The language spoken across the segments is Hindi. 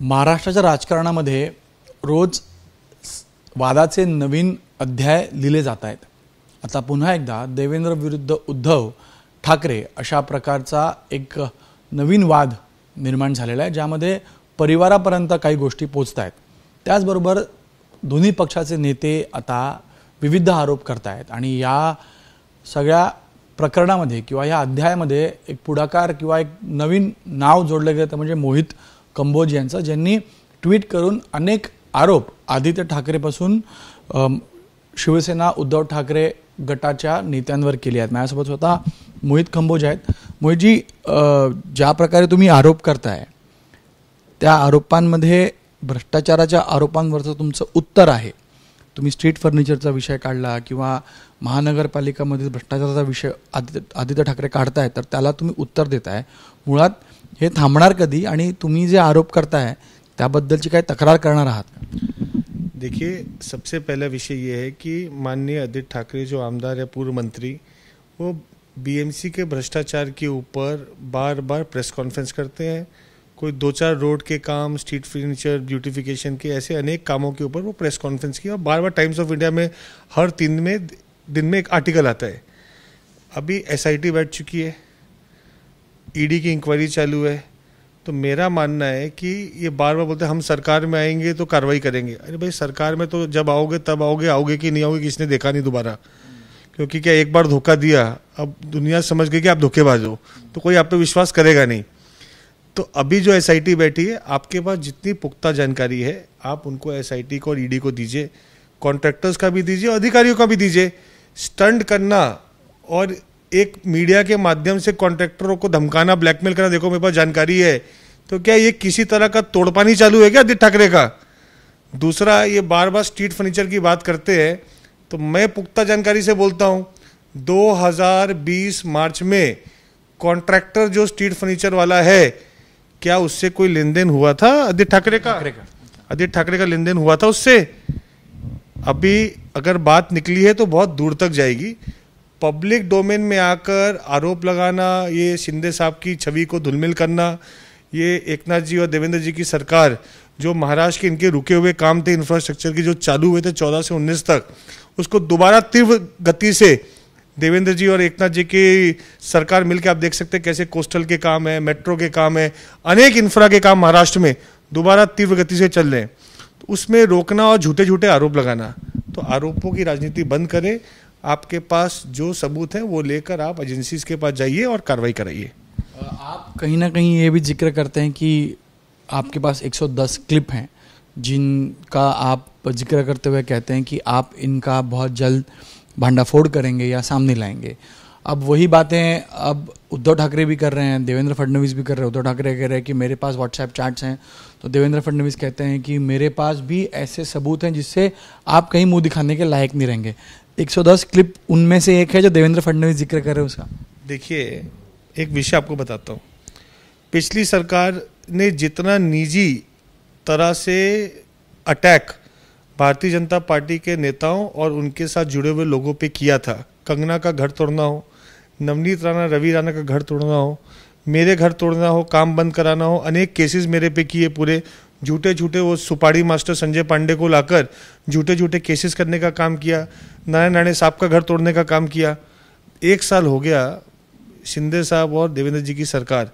महाराष्ट्राच्या राजकारणामध्ये रोज वादाचे नवीन अध्याय लिहिले जात आहेत। आता पुन्हा एकदा देवेंद्र विरुद्ध उद्धव ठाकरे अशा प्रकारचा एक नवीन वाद निर्माण झालेला आहे, ज्यामध्ये परिवारापर्यंत काही गोष्टी पोहोचत आहेत। त्याचबरोबर दोन्ही पक्षाचे नेते आता विविध आरोप करत आहेत आणि या सगळ्या प्रकरणामध्ये किंवा या अध्यायामध्ये एक पुढाकार किंवा एक नवीन नाव जोडले गेले म्हणजे मोहित कंबोज यांचं, ज्यांनी ट्विट करून अनेक आरोप आदित्य ठाकरेपासून शिवसेना उद्धव ठाकरे गटाच्या नेत्यांवर केले आहेत। माझ्यासोबत स्वतः मोहित कंबोज आहेत। मोहितजी, ज्या प्रकारे तुम्ही आरोप करताय त्या आरोपांमध्ये भ्रष्टाचाराच्या आरोपांवरचं तुमचं उत्तर आहे। तुम्ही स्ट्रीट फर्निचरचा विषय काढला किंवा महानगरपालिकामध्ये भ्रष्टाचाराचा विषय आदित्य ठाकरे काढताय, तर त्याला तुम्ही उत्तर देताय। मुळात हे थांबणार कधी आणि तुम्ही जे आरोप करताय त्याबद्दलची काय तक्रार करणार आहात का? देखिए, सबसे पहला विषय ये है कि माननीय आदित्य ठाकरे जो आमदार है, पूर्व मंत्री, वो बीएमसी के भ्रष्टाचार के ऊपर बार बार प्रेस कॉन्फ्रेंस करते हैं। कोई 2-4 रोड के काम, स्ट्रीट फर्नीचर, ब्यूटिफिकेशन के ऐसे अनेक कामों के ऊपर वो प्रेस कॉन्फ्रेंस की और बार बार टाइम्स ऑफ इंडिया में हर 3 दिन में एक आर्टिकल आता है। अभी एसआईटी बैठ चुकी है, ईडी की इंक्वायरी चालू है। तो मेरा मानना है कि ये बार बार बोलते हैं हम सरकार में आएंगे तो कार्रवाई करेंगे। अरे भाई, सरकार में तो जब आओगे तब आओगे, आओगे कि नहीं आओगे किसने देखा नहीं दोबारा। क्योंकि क्या एक बार धोखा दिया, अब दुनिया समझ गई कि आप धोखेबाज हो, तो कोई आप पे विश्वास करेगा नहीं। तो अभी जो एसआईटी बैठी है, आपके पास जितनी पुख्ता जानकारी है आप उनको एसआईटी को और ईडी को दीजिए, कॉन्ट्रैक्टर्स का भी दीजिए, अधिकारियों का भी दीजिए। स्टंट करना और एक मीडिया के माध्यम से कॉन्ट्रैक्टरों को धमकाना, ब्लैकमेल करना, देखो मेरे पास जानकारी है, तो क्या ये किसी तरह का तोड़पानी चालू है क्या आदित्य ठाकरे का? दूसरा, ये बार बार स्ट्रीट फर्नीचर की बात करते हैं, तो मैं पुख्ता जानकारी से बोलता हूं 2020 मार्च में कॉन्ट्रैक्टर जो स्ट्रीट फर्नीचर वाला है, क्या उससे कोई लेन देन हुआ था आदित्य ठाकरे का? आदित्य ठाकरे का लेन देन हुआ था उससे? अभी अगर बात निकली है तो बहुत दूर तक जाएगी। पब्लिक डोमेन में आकर आरोप लगाना, ये शिंदे साहब की छवि को धुलमिल करना, ये एकनाथ जी और देवेंद्र जी की सरकार जो महाराष्ट्र के इनके रुके हुए काम थे इंफ्रास्ट्रक्चर की, जो चालू हुए थे 14 से 19 तक, उसको दोबारा तीव्र गति से देवेंद्र जी और एकनाथ जी की सरकार मिलकर आप देख सकते हैं कैसे कोस्टल के काम है, मेट्रो के काम है, अनेक इंफ्रा के काम महाराष्ट्र में दोबारा तीव्र गति से चल रहे हैं। तो उसमें रोकना और झूठे झूठे आरोप लगाना, तो आरोपों की राजनीति बंद करें। आपके पास जो सबूत है वो लेकर आप एजेंसीज के पास जाइए और कार्रवाई कराइए। आप कहीं ना कहीं ये भी जिक्र करते हैं कि आपके पास 110 क्लिप हैं जिनका आप जिक्र करते हुए कहते हैं कि आप इनका बहुत जल्द भांडाफोड़ करेंगे या सामने लाएंगे। अब वही बातें अब उद्धव ठाकरे भी कर रहे हैं, देवेंद्र फडणवीस भी कर रहे हैं। उद्धव ठाकरे कह रहे हैं कि मेरे पास व्हाट्सएप चैट्स हैं, तो देवेंद्र फडणवीस कहते हैं कि मेरे पास भी ऐसे सबूत हैं जिससे आप कहीं मुंह दिखाने के लायक नहीं रहेंगे। 110 क्लिप उनमें से एक है जो देवेंद्र फडणवीस जिक्र कर रहे हैं उसका। देखिए, एक विषय आपको बताता हूँ। पिछली सरकार ने जितना निजी तरह से अटैक भारतीय जनता पार्टी के नेताओं और उनके साथ जुड़े हुए लोगों पे किया था, कंगना का घर तोड़ना हो, नवनीत राणा, रवि राणा का घर तोड़ना हो, मेरे घर तोड़ना हो, काम बंद कराना हो, अनेक केसेस मेरे पे किए पूरे। झूठे झूठे वो सुपारी मास्टर संजय पांडे को लाकर झूठे झूठे केसेस करने का काम किया, नारायण राणे साहब का घर तोड़ने का काम किया। 1 साल हो गया शिंदे साहब और देवेंद्र जी की सरकार,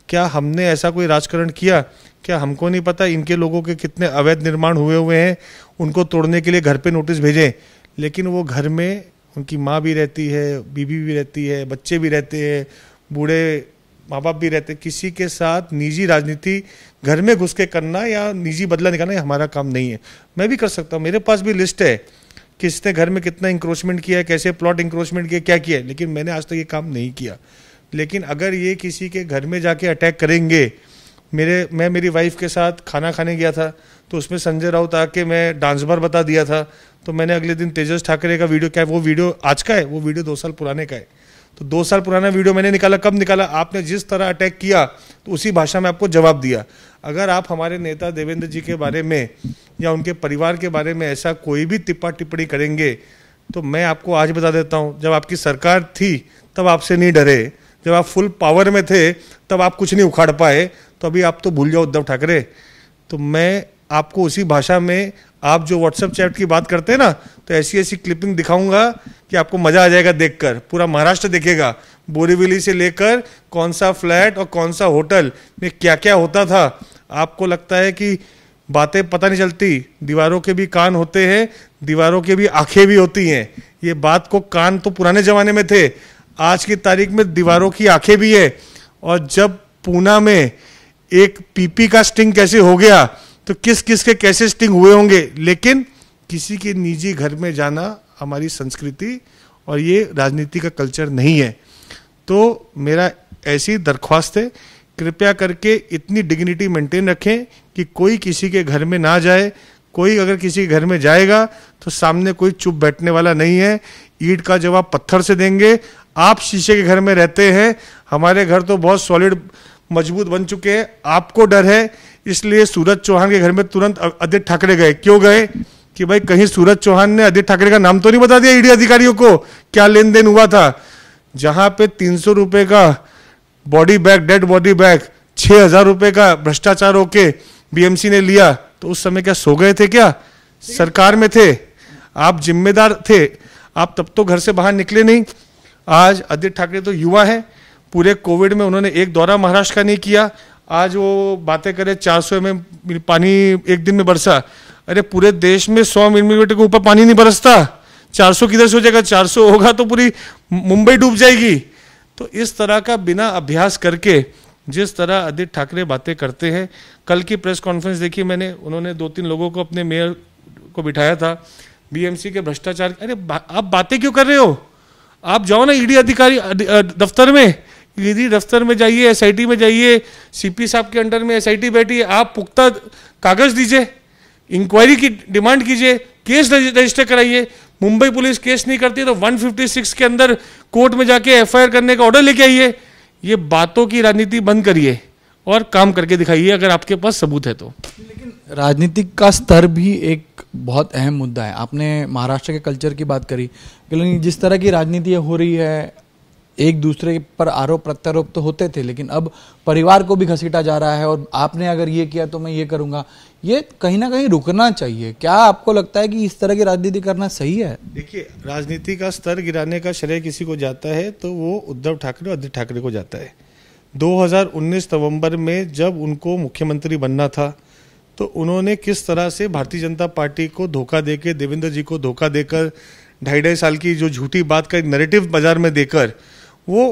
क्या हमने ऐसा कोई राजकारण किया? क्या हमको नहीं पता इनके लोगों के कितने अवैध निर्माण हुए हैं? उनको तोड़ने के लिए घर पे नोटिस भेजें, लेकिन वो घर में उनकी माँ भी रहती है, बीवी भी रहती है, बच्चे भी रहते हैं, बूढ़े माँ बाप भी रहते हैं। किसी के साथ निजी राजनीति घर में घुस के करना या निजी बदला निकालना ये हमारा काम नहीं है। मैं भी कर सकता हूँ, मेरे पास भी लिस्ट है किसने घर में कितना इंक्रोचमेंट किया है, कैसे प्लॉट इंक्रोचमेंट किया, क्या किया है, लेकिन मैंने आज तक ये काम नहीं किया। लेकिन अगर ये किसी के घर में जाके अटैक करेंगे, मैं मेरी वाइफ के साथ खाना खाने गया था, तो उसमें संजय राउत आके मैं डांस बार बता दिया था, तो मैंने अगले दिन तेजस ठाकरे का वीडियो, क्या वो वीडियो आज का है, वो वीडियो 2 साल पुराने का है, तो 2 साल पुराना वीडियो मैंने निकाला। कब निकाला? आपने जिस तरह अटैक किया तो उसी भाषा में आपको जवाब दिया। अगर आप हमारे नेता देवेंद्र जी के बारे में या उनके परिवार के बारे में ऐसा कोई भी टिप्पणी करेंगे, तो मैं आपको आज बता देता हूँ, जब आपकी सरकार थी तब आपसे नहीं डरे, जब आप फुल पावर में थे तब आप कुछ नहीं उखाड़ पाए, तो अभी आप तो भूल जाओ उद्धव ठाकरे। तो मैं आपको उसी भाषा में, आप जो व्हाट्सएप चैट की बात करते हैं ना, तो ऐसी ऐसी क्लिपिंग दिखाऊंगा कि आपको मजा आ जाएगा देखकर, पूरा महाराष्ट्र देखेगा, बोरीवली से लेकर कौन सा फ्लैट और कौन सा होटल में क्या क्या होता था। आपको लगता है कि बातें पता नहीं चलती, दीवारों के भी कान होते हैं, दीवारों के भी आंखें भी होती हैं। ये बात को, कान तो पुराने जमाने में थे, आज की तारीख में दीवारों की आंखें भी है। और जब पूना में एक पीपी का स्टिंग कैसे हो गया, तो किस किस के कैसे स्टिंग हुए होंगे, लेकिन किसी के निजी घर में जाना हमारी संस्कृति और ये राजनीति का कल्चर नहीं है। तो मेरा ऐसी दरख्वास्त है, कृपया करके इतनी डिग्निटी मेंटेन रखें कि कोई किसी के घर में ना जाए। कोई अगर किसी के घर में जाएगा तो सामने कोई चुप बैठने वाला नहीं है, ईंट का जवाब पत्थर से देंगे। आप शीशे के घर में रहते हैं, हमारे घर तो बहुत सॉलिड मजबूत बन चुके हैं, आपको डर है, इसलिए सूरज चौहान के घर में तुरंत आदित्य ठाकरे गए। क्यों गए? कि भाई कहीं सूरज चौहान ने आदित्य ठाकरे का नाम तो नहीं बता दिया ईडी अधिकारियों को, क्या लेन देन हुआ था। जहां पे 300 रुपए का body bag, dead body bag 6000 रुपए का भ्रष्टाचार होके बीएमसी ने लिया, तो उस समय क्या सो गए थे? क्या सरकार में थे आप, जिम्मेदार थे आप, तब तो घर से बाहर निकले नहीं। आज आदित्य ठाकरे तो युवा है, पूरे कोविड में उन्होंने एक दौरा महाराष्ट्र का नहीं किया। आज वो बातें करे 400 में पानी एक दिन में बरसा। अरे पूरे देश में 100 मिलीमीटर के ऊपर पानी नहीं बरसता, 400 किधर से हो जाएगा? 400 होगा तो पूरी मुंबई डूब जाएगी। तो इस तरह का बिना अभ्यास करके जिस तरह आदित्य ठाकरे बातें करते हैं, कल की प्रेस कॉन्फ्रेंस देखी मैंने, उन्होंने 2-3 लोगों को, अपने मेयर को बिठाया था, बीएमसी के भ्रष्टाचार। अरे आप बातें क्यों कर रहे हो? आप जाओ ना ईडी अधिकारी दफ्तर में, ईडी दफ्तर में जाइए, एसआईटी में जाइए, सीपी साहब के अंडर में एसआईटी बैठी है, आप पुख्ता कागज दीजिए, इंक्वायरी की डिमांड कीजिए, केस रजिस्टर कराइए। मुंबई पुलिस केस नहीं करती तो 156 के अंदर कोर्ट में जाके एफआईआर करने का ऑर्डर लेके आइए। ये बातों की राजनीति बंद करिए और काम करके दिखाइए अगर आपके पास सबूत है तो। लेकिन राजनीतिक का स्तर भी एक बहुत अहम मुद्दा है। आपने महाराष्ट्र के कल्चर की बात करी, लेकिन जिस तरह की राजनीति हो रही है, एक दूसरे पर आरोप प्रत्यारोप तो होते थे, लेकिन अब परिवार को भी घसीटा जा रहा है और आपने अगर ये किया तो मैं ये करूंगा, ये कहीं ना कहीं रुकना चाहिए। क्या आपको लगता है कि इस तरह की राजनीति करना सही है? देखिए, राजनीति का स्तर गिराने का श्रेय किसी को जाता है तो वो उद्धव ठाकरे और आदित्य ठाकरे को जाता है। 2019 नवंबर में जब उनको मुख्यमंत्री बनना था, तो उन्होंने किस तरह से भारतीय जनता पार्टी को धोखा देकर, देवेंद्र जी को धोखा देकर, 2.5 साल की जो झूठी बात का नैरेटिव बाजार में देकर वो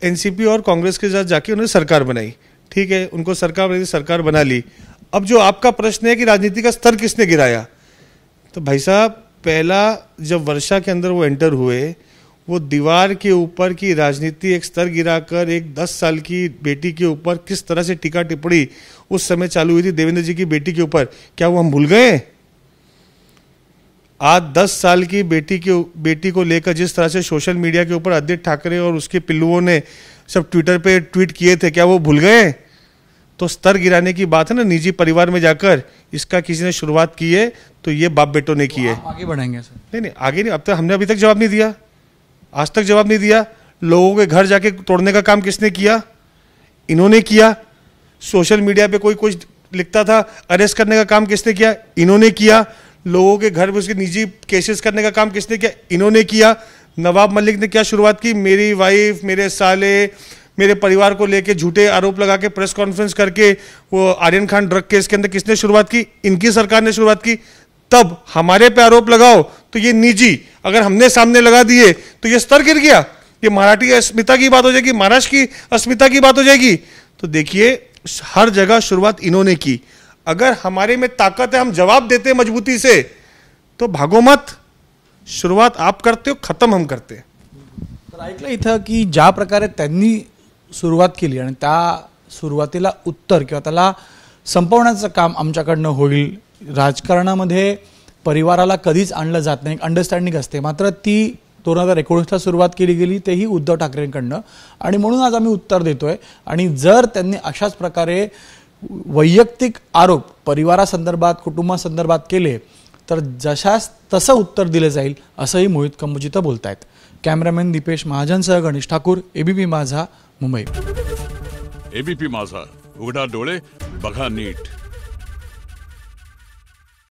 एनसीपी और कांग्रेस के साथ जाके उन्होंने सरकार बनाई। ठीक है, उनको सरकार बना ली। अब जो आपका प्रश्न है कि राजनीति का स्तर किसने गिराया, तो भाई साहब, पहला जब वर्षा के अंदर वो एंटर हुए, वो दीवार के ऊपर की राजनीति एक स्तर गिराकर एक 10 साल की बेटी के ऊपर किस तरह से टीका टिप्पणी उस समय चालू हुई थी देवेंद्र जी की बेटी के ऊपर, क्या वो हम भूल गए? आज 10 साल की बेटी को लेकर जिस तरह से सोशल मीडिया के ऊपर आदित्य ठाकरे और उसके पिल्लुओं ने सब ट्विटर पे ट्वीट किए थे, क्या वो भूल गए? तो स्तर गिराने की बात है ना, निजी परिवार में जाकर, इसका किसी ने शुरुआत की है तो ये बाप बेटों ने की है। आगे बढ़ेंगे सर? नहीं, आगे नहीं। अब तक हमने अभी तक जवाब नहीं दिया, आज तक जवाब नहीं दिया। लोगों के घर जाके तोड़ने का काम किसने किया? इन्होंने किया। सोशल मीडिया पे कोई कुछ लिखता था, अरेस्ट करने का काम किसने किया? इन्होंने किया। लोगों के घर में उसके निजी केसेस करने का काम किसने किया? इन्होंने किया। नवाब मलिक ने क्या शुरुआत की? मेरी वाइफ, मेरे साले, मेरे परिवार को लेके झूठे आरोप लगा के प्रेस कॉन्फ्रेंस करके वो आर्यन खान ड्रग केस के अंदर किसने शुरुआत की? इनकी सरकार ने शुरुआत की। तब हमारे पे आरोप लगाओ तो ये निजी, अगर हमने सामने लगा दिए तो ये स्तर गिर गया, ये मराठी अस्मिता की बात हो जाएगी, महाराष्ट्र की अस्मिता की बात हो जाएगी। तो देखिए, हर जगह शुरुआत इन्होंने की। अगर हमारे में ताकत है, हम जवाब देते हैं मजबूती से, तो भागो मत। सुरुवात आप करते हो, खत्म हम करते हैं। तर ऐकलं इथं की ज्या प्रकारे त्यांनी सुरुवात केली आणि त्या सुरुवातीला उत्तर किंवा त्याला संपवण्याचं काम आमच्याकडनं होईल। राजकारणामध्ये परिवाराला कधीच आणलं जात नाही, अंडरस्टँडिंग असते, मात्र ती 2019ला सुरुवात केली गेली तेही उद्धव ठाकरेंकडनं, आणि म्हणून आज आम्ही उत्तर देतोय। आणि जर त्यांनी अशाच प्रकारे वैयक्तिक आरोप परिवारासंदर्भात, कुटुंबासंदर्भात केले तर जशास तसं उत्तर दिले जाईल, असंही मोहित कंबोजित बोलतायत। कॅमेरामॅन दीपेश महाजनसह गणेश ठाकूर, एबीपी माझा, मुंबई। एबीपी माझा, उघडा डोळे बघा नीट।